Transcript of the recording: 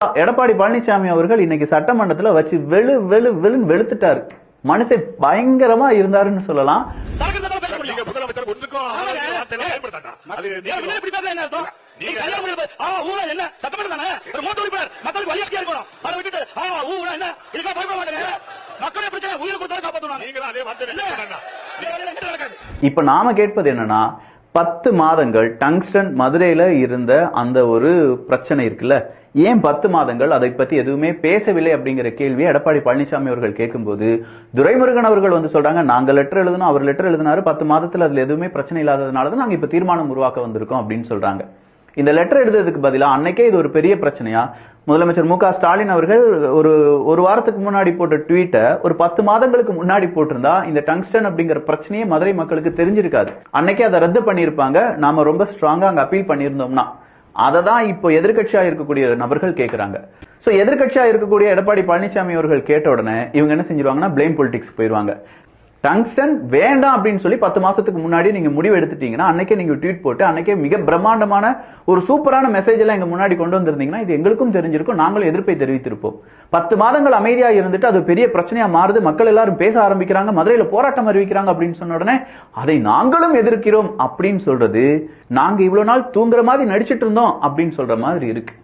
எடப்பாடி பழனிசாமி அவர்கள் இன்னைக்கு சட்டமன்றத்துல வச்சு வெளுன்னு வெளுத்துட்டாரு. மனுஷன் பயங்கரமா இருந்தாருன்னு சொல்லலாம். இப்ப நாம கேட்பது என்னன்னா, 10 மாதங்கள் டங்ஸ்டன் மதுரையில இருந்த அந்த ஒரு பிரச்சனை இருக்குல்ல, ஏன் 10 மாதங்கள் அதை பத்தி எதுவுமே பேசவில்லை அப்படிங்கிற கேள்வி எடப்பாடி பழனிசாமி அவர்கள் கேட்கும்போது, துரைமுருகன் அவர்கள் வந்து சொல்றாங்க, நாங்க லெட்டர் எழுதணும், அவர் லெட்டர் எழுதினாரு, 10 மாதத்துல அதுல எதுவுமே பிரச்சனை இல்லாததுனாலதான் நாங்க இப்ப தீர்மானம் உருவாக்க வந்திருக்கோம் அப்படின்னு சொல்றாங்க. இந்த லெட்டர் எழுதுறதுக்கு பதிலா அன்னைக்கே இது ஒரு பெரிய பிரச்சனையா முதலமைச்சர் மு க ஸ்டாலின் அவர்கள் ஒரு வாரத்துக்கு முன்னாடி போட்ட ட்வீட்டை ஒரு 10 மாதங்களுக்கு முன்னாடி போட்டிருந்தா இந்த டங்ஸ்டன் அப்படிங்கிற பிரச்சனையே மதுரை மக்களுக்கு தெரிஞ்சிருக்காது. அன்னைக்கே அதை ரத்து பண்ணியிருப்பாங்க. நாம ரொம்ப ஸ்ட்ராங்கா அங்க அப்பீல் பண்ணியிருந்தோம்னா. அதை தான் இப்போ எதிர்கட்சியா இருக்கக்கூடிய நபர்கள் கேட்கிறாங்க. சோ எதிர்கட்சியா இருக்கக்கூடிய எடப்பாடி பழனிசாமி அவர்கள் கேட்ட உடனே இவங்க என்ன செஞ்சிருவாங்கன்னா, பிளேம் பொலிட்டிக்ஸ் போயிருவாங்க. டங்ஸ்டன் வேண்டாம் அப்படின்னு சொல்லி 10 மாசத்துக்கு முன்னாடி நீங்க முடிவு எடுத்துட்டீங்கன்னா, அன்னைக்கே நீங்க ட்வீட் போட்டு அன்னைக்கே மிக பிரம்மாண்டமான ஒரு சூப்பரான மெசேஜ் எல்லாம் எங்க முன்னாடி கொண்டு வந்திருந்தீங்கன்னா இது எங்களுக்கும் தெரிஞ்சிருக்கும், நாங்களும் எதிர்ப்பை தெரிவித்திருப்போம். 10 மாதங்கள் அமைதியா இருந்துட்டு அது பெரிய பிரச்சனையா மாறுது, மக்கள் எல்லாரும் பேச ஆரம்பிக்கிறாங்க, மதுரையில போராட்டம் அறிவிக்கிறாங்க அப்படின்னு சொன்ன உடனே அதை நாங்களும் எதிர்க்கிறோம் அப்படின்னு சொல்றது நாங்க இவ்வளவு நாள் தூங்குற மாதிரி நடிச்சிட்டு இருந்தோம் அப்படின்னு சொல்ற மாதிரி இருக்கு.